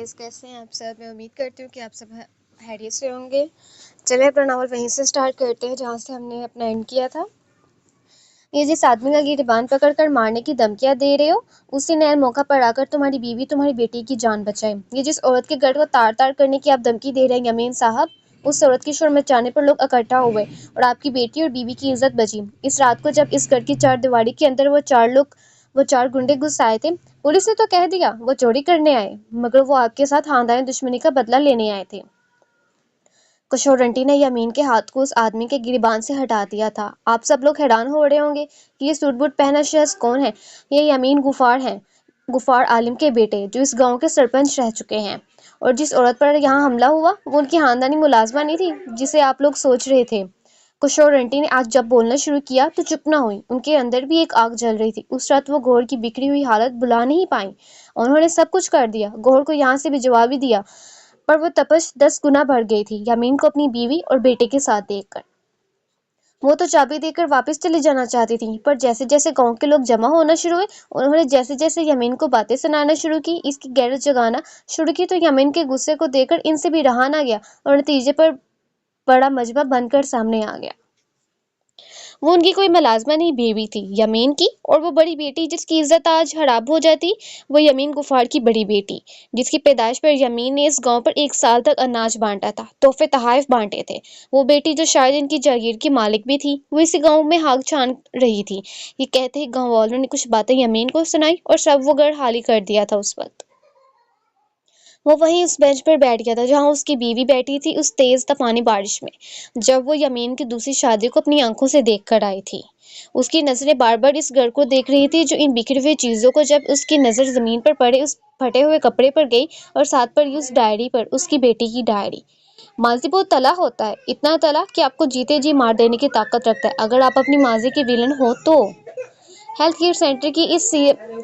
Guys, कैसे हैं आप सब। मैं उम्मीद करती हूँ कि आप सब खैरियत से होंगे। चलिए अपना नावल वहीं से स्टार्ट करते हैं जहाँ से हमने अपना एंड किया था। ये जिस आदमी का गिरबान पकड़ कर मारने की धमकियां दे रहे हो, उसी ने मौका पर आकर तुम्हारी बीवी तुम्हारी बेटी की जान बचाई। ये जिस औरत के घर को तार तार करने की आप धमकी दे रहे हैं यमीन साहब, उस औरत की शोर मचाने पर लोग इकट्ठा हुए और आपकी बेटी और बीवी की इज्जत बची। इस रात को जब इस घर की चार दीवारी के अंदर वो चार गुंडे घुस आए थे, पुलिस ने तो कह दिया वो चोरी करने आए, मगर वो आपके साथ खानदानी दुश्मनी का बदला लेने आए थे। कशोरंटी ने यमीन के हाथ को उस आदमी के गिरबान से हटा दिया था। आप सब लोग हैरान हो रहे होंगे कि ये सूट बूट पहना शख्स कौन है। ये यमीन गुफार है, गुफार आलिम के बेटे, जो इस गांव के सरपंच रह चुके हैं। और जिस औरत पर यहाँ हमला हुआ वो उनकी खानदानी मुलाजमा नहीं थी जिसे आप लोग सोच रहे थे। कशोरंटी ने आज जब बोलना शुरू किया तो चुप ना हुई। उनके अंदर भी एक आग जल रही थी। उस रात वो घोर की बिखरी हुई हालत भुला नहीं पाई। उन्होंने सब कुछ कर दिया, घोर को यहाँ से भिजवा भी दिया, पर वो तपश 10 गुना बढ़ गई थी यमीन को अपनी बीवी और बेटे के साथ देखकर। वो तो चाबी देकर वापस चली जाना चाहती थी, पर जैसे जैसे गांव के लोग जमा होना शुरू हुए, उन्होंने जैसे जैसे यमीन को बातें सुनाना शुरू की, इसकी गैरत जगाना शुरू की, तो यमीन के गुस्से को देखकर इनसे भी रहा ना गया और नतीजे पर बड़ा मजमा बनकर सामने आ गया। वो उनकी कोई मुलाजमा नहीं, बेबी थी यमीन की, और वो बड़ी बेटी जिसकी इज्जत आज हराब हो जाती, वो यमीन गुफार की बड़ी बेटी, जिसकी पैदाइश पर यमीन ने इस गांव पर 1 साल तक अनाज बांटा था, तोहफे तहाइफ बांटे थे। वो बेटी जो शायद इनकी जागीर की मालिक भी थी, वो इसी गांव में हाथ छान रही थी। ये कहते ही गांव वालों ने कुछ बातें यमीन को सुनाई और सब वो गढ़ खाली कर दिया था। उस वक्त वो वहीं उस बेंच पर बैठ गया था जहां उसकी बीवी बैठी थी, उस तेज तूफानी बारिश में, जब वो यमीन की दूसरी शादी को अपनी आंखों से देख कर आई थी। उसकी नजरें बार बार इस घर को देख रही थी, जो इन बिखरी हुई चीजों को, जब उसकी नजर जमीन पर पड़े उस फटे हुए कपड़े पर गई और साथ पर उस डायरी पर, उसकी बेटी की डायरी। माजी बहुत तला होता है, इतना तला कि आपको जीते जी मार देने की ताकत रखता है अगर आप अपनी माजी के विलन हो तो। हेल्थ केयर सेंटर की इस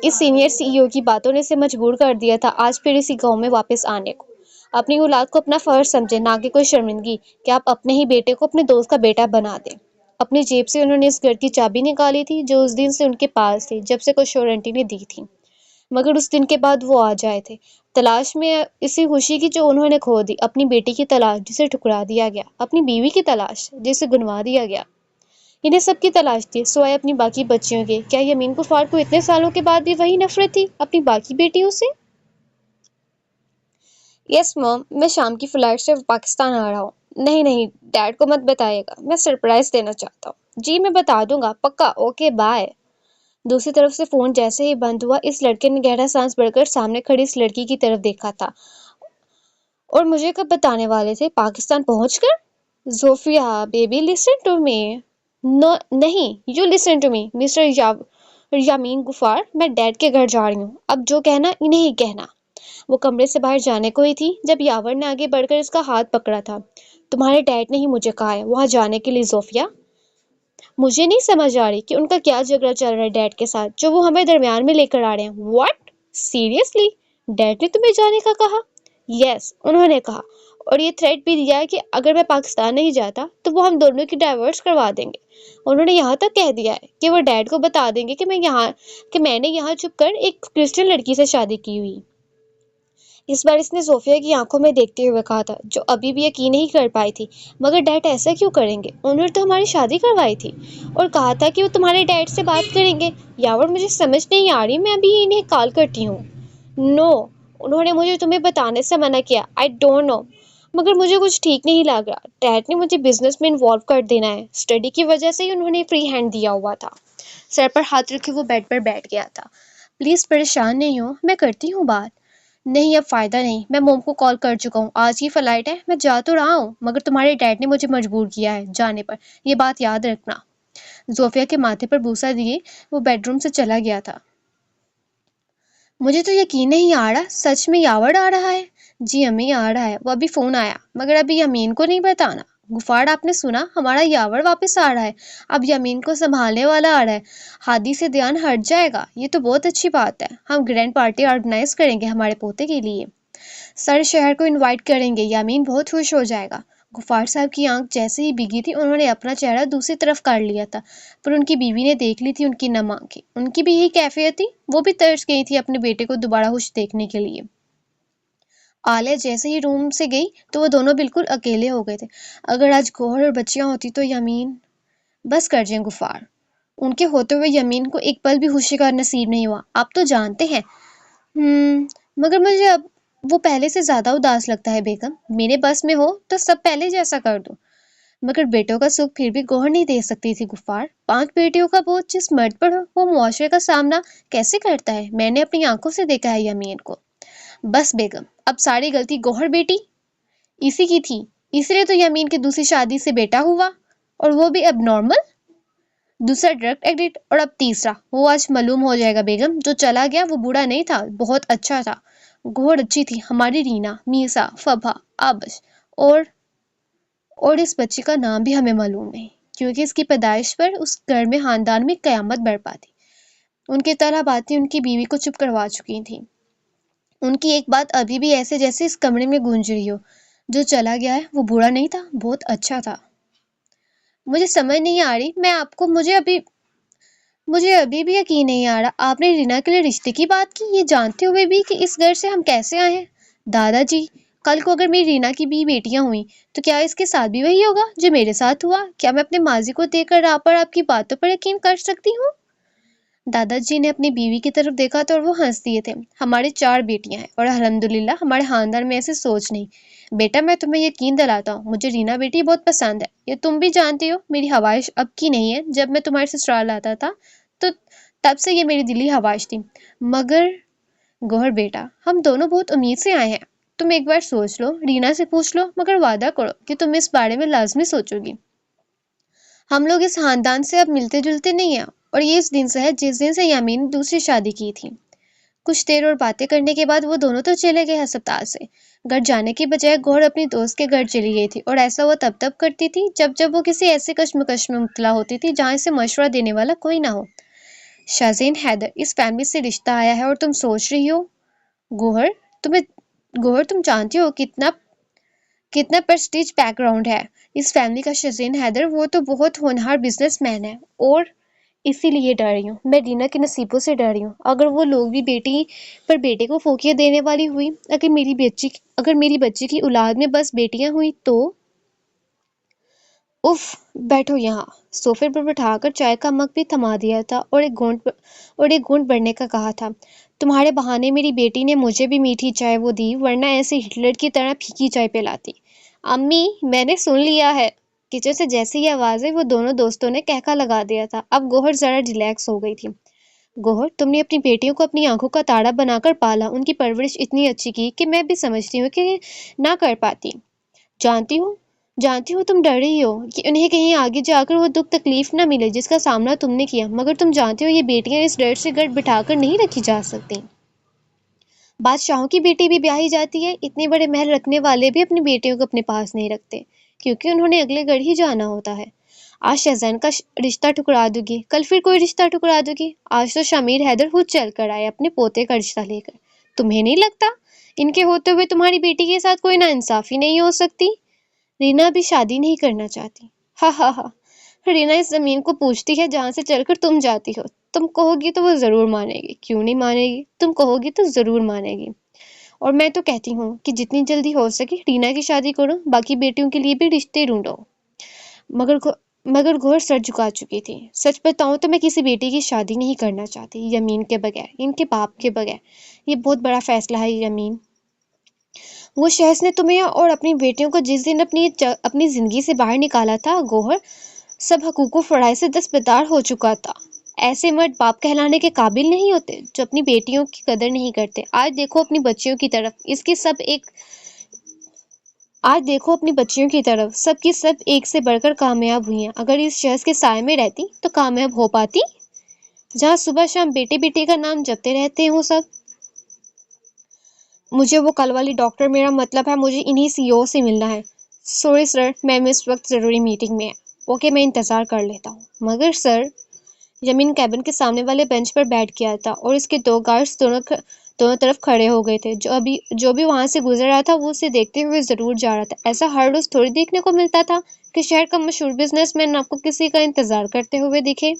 सीनियर सीईओ की बातों ने इसे मजबूर कर दिया था आज फिर इसी गांव में वापस आने को। अपनी औलाद को अपना फर्ज समझे, ना कि कोई शर्मिंदगी कि आप अपने ही बेटे को अपने दोस्त का बेटा बना दें। अपनी जेब से उन्होंने इस घर की चाबी निकाली थी, जो उस दिन से उनके पास थी, जब से कोशोरेंटी ने दी थी। मगर उस दिन के बाद वो आ जाए थे, तलाश में इसी खुशी की जो उन्होंने खो दी, अपनी बेटी की तलाश जिसे ठुकरा दिया गया, अपनी बीवी की तलाश जिसे गुनवा दिया गया। इन्हें सबकी तलाश थी, सिवाय अपनी बाकी बच्चियों के। क्या यमीन कुफार को इतने सालों के बाद भी वही नफरत थी अपनी बाकी बेटियों से? यस मॉम, मैं शाम की फ्लाइट से पाकिस्तान आ रहा हूँ। नहीं नहीं, डैड को मत बताइएगा, मैं सरप्राइज देना चाहता हूँ। जी मैं बता दूंगा, पक्का, ओके बाय। दूसरी तरफ से फोन जैसे ही बंद हुआ, इस लड़के ने गहरा सांस भरकर सामने खड़ी इस लड़की की तरफ देखा था। और मुझे कब बताने वाले थे, पाकिस्तान पहुंचकर? Zofia baby, listen to me. No नहीं, you listen to me mister Yameen Ghaffar, मैं डैड के घर जा रही हूँ, अब जो कहना इन्हें ही कहना। वो कमरे से बाहर जाने को ही थी जब यावर ने आगे बढ़कर इसका हाथ पकड़ा था। तुम्हारे डैड ने ही मुझे कहा है वहां जाने के लिए जोफिया। मुझे नहीं समझ आ रही कि उनका क्या झगड़ा चल रहा है डैड के साथ, जो वो हमें दरमियान में लेकर आ रहे हैं। व्हाट, सीरियसली डैड ने तुम्हें जाने का कहा? यस, उन्होंने कहा, और ये थ्रेट भी दिया है कि अगर मैं पाकिस्तान नहीं जाता तो वो हम दोनों की डाइवोर्स करवा देंगे। उन्होंने यहाँ तक कह दिया है कि वो डैड को बता देंगे कि मैंने यहाँ छुप कर एक क्रिश्चियन लड़की से शादी की हुई। इस बार इसने सोफिया की आंखों में देखते हुए कहा था, जो अभी भी यकीन नहीं कर पाई थी। मगर डैड ऐसा क्यों करेंगे? उन्होंने तो हमारी शादी करवाई थी और कहा था कि वो तुम्हारे डैड से बात करेंगे। यावर, मुझे समझ नहीं आ रही, मैं अभी इन्हें कॉल करती हूँ। नो, उन्होंने मुझे तुम्हें बताने से मना किया। आई डोंट नो, मगर मुझे कुछ ठीक नहीं लग रहा। डैड ने मुझे बिजनेस में इन्वॉल्व कर देना है, स्टडी की वजह से ही उन्होंने फ्री हैंड दिया हुआ था। सर पर हाथ रखे वो बेड पर बैठ गया था। प्लीज परेशान नहीं हो, मैं करती हूँ बात। नहीं, अब फायदा नहीं, मैं मोम को कॉल कर चुका हूँ, आज ही फ्लाइट है, मैं जा तो रहा हूँ, मगर तुम्हारे डैड ने मुझे मजबूर किया है जाने पर, ये बात याद रखना। जोफिया के माथे पर बूसा दिए वो बेडरूम से चला गया था। मुझे तो यकीन नहीं आ रहा, सच में यावर आ रहा है? जी अम्मी, आ रहा है, वो अभी फोन आया, मगर अभी यमीन को नहीं बताना। गुफार, आपने सुना, हमारा यावर वापस आ रहा है, अब यमीन को संभालने वाला आ रहा है। हादी से ध्यान हट जाएगा, ये तो बहुत अच्छी बात है। हम ग्रैंड पार्टी ऑर्गेनाइज करेंगे हमारे पोते के लिए, सारे शहर को इनवाइट करेंगे, यामीन बहुत खुश हो जाएगा। गुफार साहब की आंख जैसे ही भीगी थी, उन्होंने अपना चेहरा दूसरी तरफ कर लिया था, पर उनकी बीवी ने देख ली थी उनकी नम आंखें। उनकी भी यही कैफियत थी, वो भी तरस गई थी अपने बेटे को दोबारा खुश देखने के लिए। आलिया जैसे ही रूम से गई तो वो दोनों बिल्कुल अकेले हो गए थे। अगर आज गौहर और बच्चियां होती तो यमीन बस कर जाए गुफार। उनके होते हुए यमीन को एक पल भी खुशी का नसीब नहीं हुआ। आप तो जानते हैं। मगर मुझे अब वो पहले से ज्यादा उदास लगता है बेगम। मेरे बस में हो तो सब पहले जैसा कर दो। मगर बेटों का सुख फिर भी गौहर नहीं दे सकती थी गुफार। 5 बेटियों का बोझ जिस मर्द पर हो वो मुआशरे का सामना कैसे करता है? मैंने अपनी आंखों से देखा है यमीन को। बस बेगम, अब सारी गलती गौहर बेटी इसी की थी। इसलिए तो यमीन की दूसरी शादी से बेटा हुआ, और वो भी अब नॉर्मल। दूसरा ड्रग एडिक्ट, और अब तीसरा वो आज मालूम हो जाएगा बेगम। जो चला गया वो बूढ़ा नहीं था, बहुत अच्छा था। गौहर अच्छी थी, हमारी रीना, मीसा, फबा, आबश, और और इस बच्ची का नाम भी हमें मालूम नहीं, क्योंकि इसकी पैदाइश पर उस घर में खानदान में कयामत बरपा थी। उनकी तरह बातें उनकी बीवी को चुप करवा चुकी थी। उनकी एक बात अभी भी ऐसे जैसे इस कमरे में गूंज रही हो। जो चला गया है वो बूढ़ा नहीं था, बहुत अच्छा था। मुझे समझ नहीं आ रही, मुझे अभी भी यकीन नहीं आ रहा आपने रीना के लिए रिश्ते की बात की, ये जानते हुए भी कि इस घर से हम कैसे आए हैं। दादाजी, कल को अगर मेरी रीना की भी बेटियां हुई तो क्या इसके साथ भी वही होगा जो मेरे साथ हुआ? क्या मैं अपने माजी को देखकर आप पर आपकी बातों पर यकीन कर सकती हूँ? दादाजी ने अपनी बीवी की तरफ देखा तो और वो हंस दिए थे। हमारी 4 बेटियां हैं और अल्हम्दुलिल्लाह हमारे खानदान में ऐसी सोच नहीं। बेटा, मैं तुम्हें यकीन दिलाता हूँ, मुझे रीना बेटी बहुत पसंद है। ये तुम भी जानती हो, मेरी ख्वाहिश अब की नहीं है। जब मैं तुम्हारे ससुराल आता था तो तब से ये मेरी दिली ख्वाहिश थी। मगर गौहर बेटा, हम दोनों बहुत उम्मीद से आए हैं। तुम एक बार सोच लो, रीना से पूछ लो, मगर वादा करो कि तुम इस बारे में लाजमी सोचोगी। हम लोग इस खानदान से अब मिलते जुलते नहीं हैं, और ये इस दिन से है जिस दिन से यामीन ने दूसरी शादी की थी। कुछ देर और बातें करने के बाद वो दोनों तो चले गए अस्पताल से। घर जाने की बजाय गौहर अपनी दोस्त के घर चली गई थी, और ऐसा वो तब तब करती थी जब जब वो किसी ऐसे कश्मकश में मुब्तला होती थी जहाँ इसे मशवरा देने वाला कोई ना हो। शाज़ेन हैदर, इस फैमिली से रिश्ता आया है और तुम सोच रही हो। गौहर, तुम्हें गौहर, तुम जानती हो कितना कितना प्रेस्टीज बैकग्राउंड है इस फैमिली का। शाज़ेन हैदर वो तो बहुत होनहार बिजनेसमैन है, और इसीलिए डर रही हूँ। मैं रीना के नसीबों से डर रही हूँ। अगर वो लोग भी बेटी पर बेटे को फोकिया देने वाली हुई, अगर मेरी बच्ची की औलाद में बस बेटियां हुई तो। उफ, बैठो यहाँ। सोफे पर बिठाकर चाय का मग भी थमा दिया था और एक घूंट भरने का कहा था। तुम्हारे बहाने मेरी बेटी ने मुझे भी मीठी चाय वो दी, वरना ऐसे हिटलर की तरह फीकी चाय पिलाती। अम्मी, मैंने सुन लिया है। किचन से जैसे ही आवाज आई वो दोनों दोस्तों ने कहका लगा दिया था। अब गौहर जरा रिलैक्स हो गई थी। गौहर, तुमने अपनी बेटियों को अपनी आंखों का ताड़ा बनाकर पाला, उनकी परवरिश इतनी अच्छी की कि मैं भी समझती हूँ कि ना कर पाती। जानती हूँ जानती हूँ तुम डर रही हो कि उन्हें कहीं आगे जाकर वो दुख तकलीफ न मिले जिसका सामना तुमने किया, मगर तुम जानती हो ये बेटियां इस डर से गढ़ बिठाकर नहीं रखी जा सकती। बादशाहों की बेटी भी ब्याही जाती है। इतने बड़े महल रखने वाले भी अपनी बेटियों को अपने पास नहीं रखते, क्योंकि उन्होंने अगले गढ़ ही जाना होता है। आज शहजान का रिश्ता ठुकरा दोगी, कल फिर कोई रिश्ता ठुकरा दोगी। आज तो शमीर हैदर खुद चल कर आए अपने पोते का रिश्ता लेकर। तुम्हें नहीं लगता इनके होते हुए तुम्हारी बेटी के साथ कोई नाइंसाफी नहीं हो सकती? रीना भी शादी नहीं करना चाहती। हा हा हा। रीना इस जमीन को पूछती है जहां से चलकर तुम जाती हो। तुम कहोगी तो वो जरूर मानेगी। क्यों नहीं मानेगी? तुम कहोगी तो जरूर मानेगी। और मैं तो कहती हूँ कि जितनी जल्दी हो सके रीना की शादी करो, बाकी बेटियों के लिए भी रिश्ते ढूंढो। मगर घो- मगर घोर सर झुका चुकी थी। सच बताऊं तो मैं किसी बेटी की शादी नहीं करना चाहती यमीन के बगैर, इनके बाप के बगैर। ये बहुत बड़ा फैसला है यमीन। वो शख्स ने तुम्हें और अपनी बेटियों को जिस दिन अपनी जिंदगी से बाहर निकाला था गौहर, सब हकूक़ फ़राइज़ से दस्तबरदार हो चुका था। ऐसे मर्द बाप कहलाने के काबिल नहीं होते जो अपनी बेटियों की कदर नहीं करते। आज देखो अपनी बच्चियों की तरफ, सब की सब एक से बढ़कर कामयाब हुई हैं। अगर इस शख्स के साए में रहती तो कामयाब हो पाती? जहाँ सुबह शाम बेटे बेटे का नाम जपते रहते हो सब। मुझे वो कल वाली डॉक्टर, मेरा मतलब है मुझे इन्हीं सीईओ से मिलना है। सॉरी सर, मैं इस वक्त ज़रूरी मीटिंग में है। ओके, मैं इंतज़ार कर लेता हूँ। मगर सर, यमीन कैबिन के सामने वाले बेंच पर बैठ गया था और इसके 2 गार्ड्स दोनों तरफ खड़े हो गए थे। जो भी वहां से गुजर रहा था वो उसे देखते हुए जरूर जा रहा था। ऐसा हर रोज थोड़ी देखने को मिलता था कि शहर का मशहूर बिजनेसमैन आपको किसी का इंतजार करते हुए दिखे।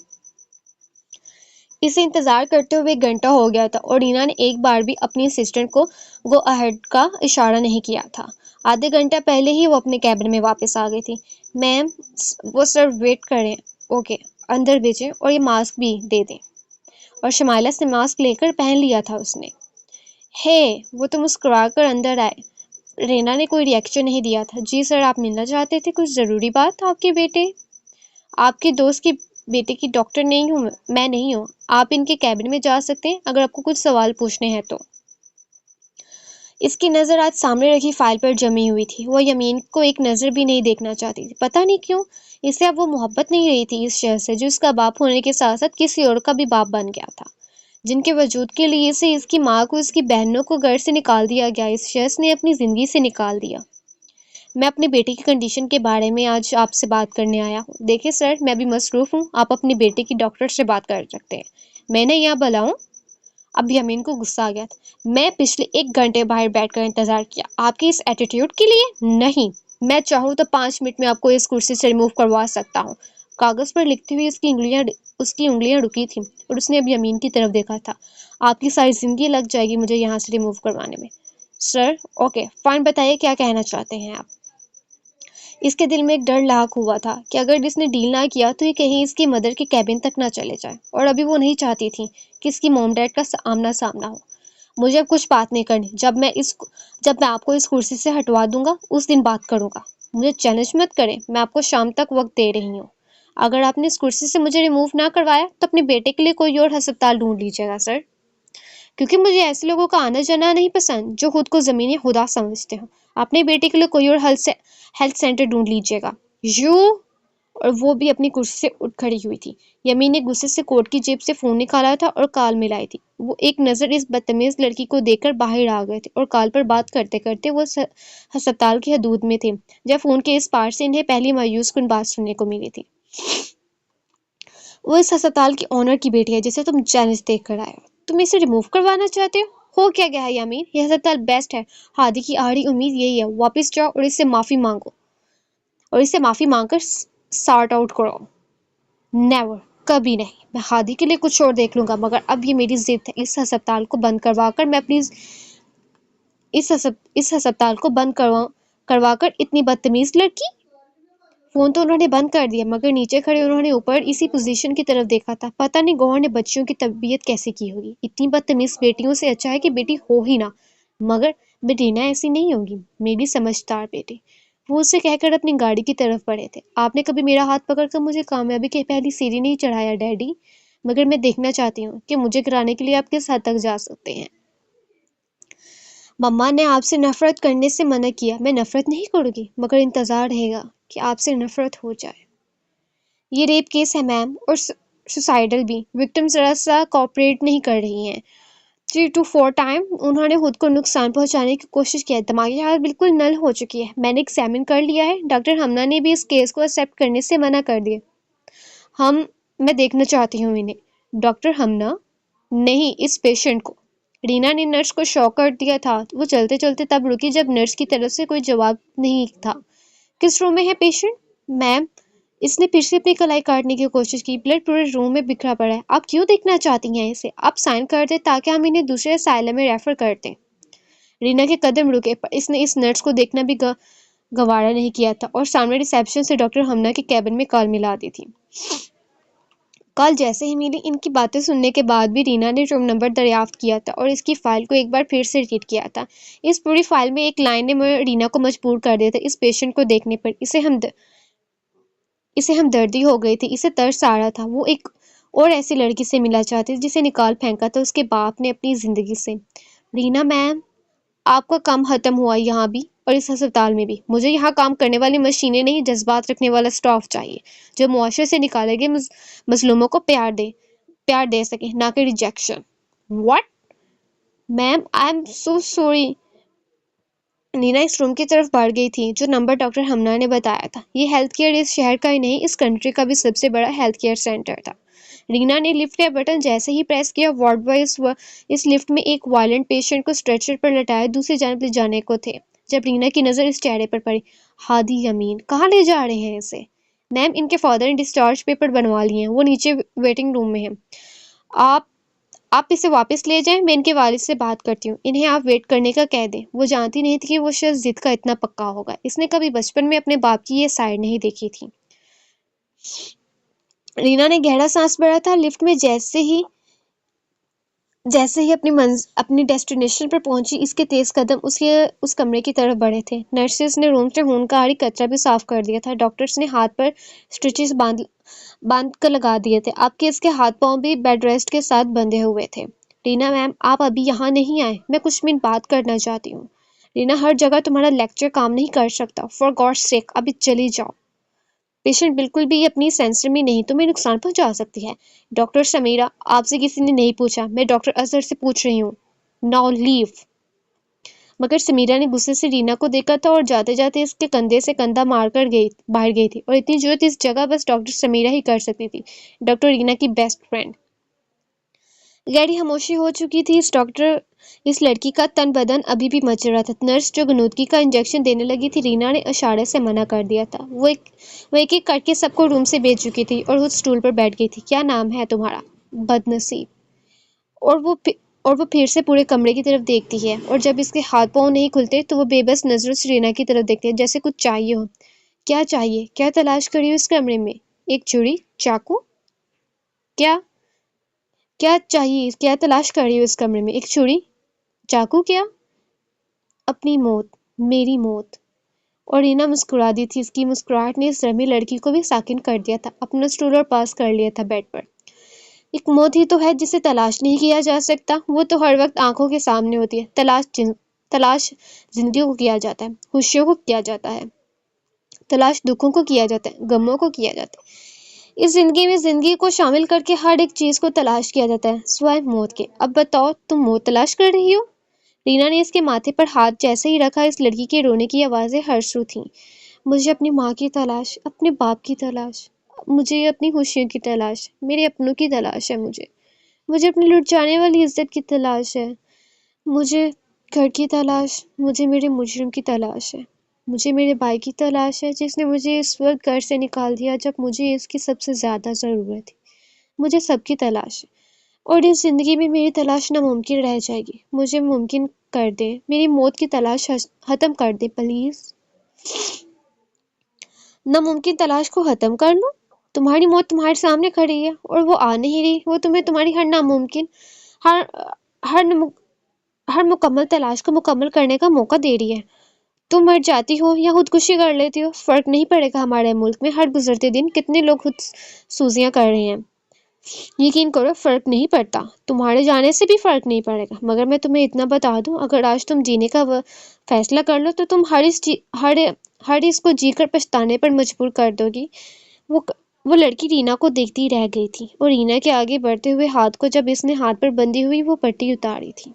इसे इंतजार करते हुए 1 घंटा हो गया था और रीना ने एक बार भी अपनी असिस्टेंट को گو اہڈ کا اشارہ نہیں کیا تھا۔ آدھے گھنٹہ پہلے ہی وہ اپنے کیبن میں واپس آ گئی تھی۔ میم وہ سر ویٹ کریں، اوکے اندر بھیجیں اور یہ ماسک بھی دے دیں۔ اور شمائلہ سے ماسک لے کر پہن لیا تھا اس نے۔ ہے وہ تو مسکرا کر اندر آئے۔ رینا نے کوئی ری ایکشن نہیں دیا تھا۔ جی سر آپ ملنا چاہتے تھے، کچھ ضروری بات؟ آپ کے بیٹے، آپ کے دوست کی بیٹے کی ڈاکٹر نہیں ہوں میں نہیں ہوں۔ آپ ان کے کیبن میں جا سکتے ہیں اگر آپ کو کچھ سوال پوچھنے ہیں تو۔ اس کی نظر آج سامنے رکھی فائل پر جمی ہوئی تھی۔ وہ یمین کو ایک نظر بھی نہیں دیکھنا چاہتی تھی۔ پتہ نہیں کیوں اسے اب وہ محبت نہیں رہی تھی اس شخص سے جو اس کا باپ ہونے کے ساتھ ساتھ کسی اور کا بھی باپ بن گیا تھا، جن کے وجود کے لیے اسے اس کی ماں کو اس کی بہنوں کو گھر سے نکال دیا گیا۔ اس شخص نے اپنی زندگی سے نکال دیا۔ میں اپنے بیٹے کی کنڈیشن کے بارے میں آج آپ سے بات کرنے آیا ہوں۔ دیکھیں سر میں بھی مصروف ہوں، آپ اپنے بیٹے کی ڈاکٹر سے بات کر سکتے ہیں۔ میں نے یہاں بلاؤں؟ اب یمین کو غصہ آ گیا تھا۔ میں پچھلے 1 گھنٹے باہر بیٹھ کر انتظار کیا آپ کی اس ایٹیٹیوڈ کے لیے؟ نہیں، میں چاہوں تو 5 منٹ میں آپ کو اس کرسی سے ریموو کروا سکتا ہوں۔ کاغذ پر لکھتے ہوئے اس کی انگلیاں رکی تھیں اور اس نے اب یمین کی طرف دیکھا تھا۔ آپ کی ساری زندگی لگ جائے گی مجھے یہاں سے ریموو کروانے میں۔ سر اوکے فائن، بتائیے کیا کہنا چاہتے ہیں آپ؟ اس کے دل میں ایک ڈر لاحق ہوا تھا کہ اگر اس نے ڈیل نہ کیا تو یہ کہیں اس کی مدر کے کیبن تک نہ چلے جائے، اور ابھی وہ نہیں چاہتی تھی کہ اس کی موم ڈیڈ کا آمنا سامنا ہو۔ مجھے اب کچھ بات نہیں کرنی۔ جب میں آپ کو اس کرسی سے ہٹوا دوں گا اس دن بات کروں گا۔ مجھے چیلنج مت کریں، میں آپ کو شام تک وقت دے رہی ہوں۔ اگر آپ نے اس کرسی سے مجھے ریموو نہ کروایا تو اپنے بیٹے کے لیے کوئی اور ہسپتال ڈھونڈ لیجیے گا سر، کیونکہ مجھے ایسے لوگوں کا آنا جانا نہیں پسند جو خود کو زمینی خدا سمجھتے ہوں۔ اپنے بیٹے کے لیے کوئی اور ہیلتھ سینٹر ڈھونڈ لیجیے گا۔ یو، اور وہ بھی اپنی کرسی سے اٹھ کھڑی ہوئی تھی۔ یمین نے غصے سے کوٹ کی جیب سے فون نکالا تھا اور کال ملائی تھی۔ وہ ایک نظر اس بدتمیز لڑکی کو دیکھ کر باہر آ گئے تھے اور کال پر بات کرتے کرتے وہ ہسپتال کی حدود میں تھے جب فون کے اس پار سے انہیں پہلی مایوس کن بات سننے کو ملی تھی۔ وہ اس ہسپتال کی آنر کی بیٹی ہے جسے تم چیلنج دیکھ کر آئے ہو۔ تم اسے ریموو کروانا چاہتے ہو کیا گیا ہے یمین؟ یہ ہسپتال بیسٹ ہے۔ ہادی کی آخری امید یہی ہے۔ واپس جاؤ اور اس سے معافی مانگو، اور اس سے معافی مانگ کر سارٹ آؤٹ کرو۔ نیور، کبھی نہیں۔ میں ہادی کے لیے کچھ اور دیکھ لوں گا، مگر اب یہ میری ضد ہے۔ اس ہسپتال کو بند کروا کر میں اپنی اس ہسپتال کو بند کروا کر اتنی بدتمیز لڑکی۔ فون تو انہوں نے بند کر دیا، مگر نیچے کھڑے انہوں نے اوپر اسی پوزیشن کی طرف دیکھا تھا۔ پتہ نہیں گوہر نے بچیوں کی تربیت کیسے کی ہوگی۔ اتنی بدتمیز بیٹیوں سے اچھا ہے کہ بیٹی ہو ہی نہ، مگر بیٹینا ایسی نہیں ہوگی، میری سمجھدار بیٹی۔ وہ اسے کہہ کر اپنی گاڑی کی طرف بڑھے تھے۔ آپ نے کبھی میرا ہاتھ پکڑ کر مجھے کامیابی کی پہلی سیڑھی نہیں چڑھایا ڈیڈی، مگر میں دیکھنا چاہتی ہوں کہ مجھے گرانے کے لیے آپ کس حد تک جا سکتے ہیں۔ مما نے آپ سے نفرت کرنے سے منع کیا۔ میں نفرت نہیں کروں گی، مگر انتظار رہے گا کہ آپ سے نفرت ہو جائے۔ یہ ریپ کیس ہے میم، اور سوسائڈل بھی۔ وکٹم ذرا سا کوآپریٹ نہیں کر رہی ہیں۔ 3 to 4 ٹائم انہوں نے خود کو نقصان پہنچانے کی کوشش کی ہے۔ دماغی حالت بالکل نل ہو چکی ہے۔ میں نے ایگزامن کر لیا ہے۔ ڈاکٹر ہمنا نے بھی اس کیس کو ایکسپٹ کرنے سے منع کر دیا۔ میں دیکھنا چاہتی ہوں انہیں۔ ڈاکٹر ہمنا؟ نہیں، اس پیشنٹ کو۔ رینا نے نرس کو شاک کر دیا تھا۔ وہ چلتے چلتے تب رکی جب نرس کی طرف سے کوئی جواب نہیں تھا۔ کس روم میں ہے پیشنٹ؟ میم اس نے پھر سے اپنی کلائی کاٹنے کی کوشش کی۔ بلڈ پورے روم میں بکھرا پڑا ہے۔ آپ کیوں دیکھنا چاہتی ہیں اسے؟ آپ سائن کر دیں تاکہ ہم انہیں دوسرے اسائلم میں ریفر کر دیں۔ رینا کے قدم رکے، پر اس نے اس نرس کو دیکھنا بھی گوارا نہیں کیا تھا اور سامنے ریسیپشن سے ڈاکٹر ہمنا کے کیبن میں کال ملا دی تھی۔ کال جیسے ہی ملی، ان کی باتیں سننے کے بعد بھی رینا نے روم نمبر دریافت کیا تھا اور اس کی فائل کو ایک بار پھر سے ریڈ کیا تھا۔ اس پوری فائل میں ایک لائن نے رینا کو مجبور کر دیا تھا۔ اس پیشنٹ کو دیکھنے پر اسے ہمدردی ہو گئی تھی، اسے ترس آ رہا تھا۔ وہ ایک اور ایسی لڑکی سے ملا چاہتی تھی جسے نکال پھینکا تھا اس کے باپ نے اپنی زندگی سے۔ رینا میم، آپ کا کام ختم ہوا یہاں بھی اور اس ہسپتال میں بھی۔ مجھے یہاں کام کرنے والی مشینیں نہیں، جذبات رکھنے والا سٹاف چاہیے جو معاشرے سے نکالے گئے مظلوموں کو پیار دے سکے، نہ کہ rejection. What? Ma'am I am so sorry. Naina اس روم کی طرف بڑھ گئی تھی جو نمبر ڈاکٹر ہمنا نے بتایا تھا۔ یہ ہیلتھ کیئر اس شہر کا ہی نہیں، اس کنٹری کا بھی سب سے بڑا ہیلتھ کیئر سینٹر تھا۔ رینا نے لفٹ کا بٹن جیسے ہی پریس کیا، وارڈ بوائے اس لفٹ میں ایک وائلنٹ پیشنٹ کو اسٹریچر پر لٹائے دوسری جانب لے جانے کو تھے جب رینا کی نظر اس چہرے پر پڑی۔ ہادی یمین، کہاں لے جا رہے ہیں اسے؟ میم ان کے فادر نے ڈسچارج پیپر بنوا لیے ہیں، وہ نیچے ویٹنگ روم میں ہیں۔ آپ اسے واپس لے جائیں، میں ان کے والد سے بات کرتی ہوں، انہیں آپ ویٹ کرنے کا کہہ دیں۔ وہ جانتی نہیں تھی کہ وہ شخص ضد کا اتنا پکا ہوگا، اس نے کبھی بچپن میں اپنے باپ کی یہ سائڈ نہیں دیکھی تھی۔ رینا نے گہرا سانس بھرا تھا۔ لفٹ میں جیسے ہی اپنی ڈیسٹینیشن پر پہنچی، اس کے تیز قدم اس کمرے کی طرف بڑھے تھے۔ نرسز نے روم سے ہونکاری کچرا بھی صاف کر دیا تھا۔ ڈاکٹرز نے ہاتھ پر سٹچز باندھ کر لگا دیے تھے۔ اب کے اس کے ہاتھ پاؤں بھی بیڈ ریسٹ کے ساتھ بندھے ہوئے تھے۔ رینا میم، آپ ابھی یہاں نہیں آئے، میں کچھ منٹ بات کرنا چاہتی ہوں۔ رینا، ہر جگہ تمہارا لیکچر کام نہیں کر سکتا، فار گاڈ سیک ابھی چلی جاؤ۔ پیشنٹ بالکل بھی اپنی سینسر میں نہیں، تمہیں نقصان پہنچا سکتی ہے۔ ڈاکٹر سمیرا، آپ سے کسی نے نہیں پوچھا، میں ڈاکٹر اظہر سے پوچھ رہی ہوں۔ ناؤ لیو۔ مگر سمیرا نے غصے سے رینا کو دیکھا تھا اور جاتے جاتے اس کے کندھے سے کندھا مار کر باہر گئی تھی، اور اتنی ضرورت اس جگہ بس ڈاکٹر سمیرا ہی کر سکتی تھی، ڈاکٹر رینا کی بیسٹ فرینڈ۔ گہری خاموشی ہو چکی تھی۔ اس لڑکی کا تن بدن ابھی بھی مچل رہا تھا۔ نرس جو غنودگی کا انجیکشن دینے لگی تھی، رینا نے اشارے سے منع کر دیا تھا۔ وہ ایک ایک کر کے سب کو روم سے بھیج چکی تھی اور خود سٹول پر بیٹھ گئی تھی۔ کیا نام ہے تمہارا؟ بد نصیب۔ اور وہ پھر سے پورے کمرے کی طرف دیکھتی ہے، اور جب اس کے ہاتھ پاؤں نہیں کھلتے تو وہ بے بس نظروں سے رینا کی طرف دیکھتی ہے، جیسے کچھ چاہیے ہو۔ کیا چاہیے؟ کیا تلاش کری ہو اس کمرے میں؟ ایک چھری؟ چاقو؟ کیا چاہیے؟ کیا تلاش کری ہو اس کمرے میں؟ ایک چھری؟ چاقو؟ کیا؟ اپنی موت، میری موت۔ اور رینا مسکرا دی تھی۔ اس کی مسکراہٹ نے اس رمی لڑکی کو بھی ساکن کر دیا تھا۔ اپنا سٹول اور پاس کر لیا تھا بیڈ پر۔ ایک موت ہی تو ہے جسے تلاش نہیں کیا جا سکتا، وہ تو ہر وقت آنکھوں کے سامنے ہوتی ہے۔ تلاش زندگیوں کو کیا جاتا ہے، خوشیوں کو کیا جاتا ہے، تلاش دکھوں کو کیا جاتا ہے، غموں کو کیا جاتا ہے۔ اس زندگی میں زندگی کو شامل کر کے ہر ایک چیز کو تلاش کیا جاتا ہے، سوائے موت کے۔ اب بتاؤ، تم موت تلاش کر رہی ہو؟ رینا نے اس کے ماتھے پر ہاتھ جیسے ہی رکھا، اس لڑکی کے رونے کی آوازیں ہرسو تھیں۔ مجھے اپنی ماں کی تلاش، اپنے باپ کی تلاش، مجھے اپنی خوشیوں کی تلاش، میرے اپنوں کی تلاش ہے، مجھے اپنی لٹ جانے والی عزت کی تلاش ہے، مجھے گھر کی تلاش، مجھے میرے مجرم کی تلاش ہے، مجھے میرے بھائی کی تلاش ہے جس نے مجھے اس وقت گھر سے نکال دیا جب مجھے اس کی سب سے زیادہ ضرورت تھی۔ مجھے سب کی تلاش ہے، اور اس زندگی میں میری تلاش ناممکن رہ جائے گی۔ مجھے ممکن کر دے، میری موت کی تلاش ختم کر دے پلیز۔ ناممکن تلاش کو ختم کر لوں؟ تمہاری موت تمہارے سامنے کھڑی ہے اور وہ آ نہیں رہی۔ وہ تمہیں تمہاری ہر ناممکن، ہر مکمل تلاش کو مکمل کرنے کا موقع دے رہی ہے۔ تم مر جاتی ہو یا خودکشی کر لیتی ہو، فرق نہیں پڑے گا۔ ہمارے ملک میں ہر گزرتے دن کتنے لوگ خود سوزیاں کر رہے ہیں، یقین کرو فرق نہیں پڑتا۔ تمہارے جانے سے بھی فرق نہیں پڑے گا، مگر میں تمہیں اتنا بتا دوں، اگر آج تم جینے کا فیصلہ کر لو تو تم ہر اس کو جی کر پچھتانے پر مجبور کر دو گی۔ وہ لڑکی رینا کو دیکھتی رہ گئی تھی، اور رینا کے آگے بڑھتے ہوئے ہاتھ کو جب اس نے ہاتھ پر بندھی ہوئی وہ پٹی اتاری تھی۔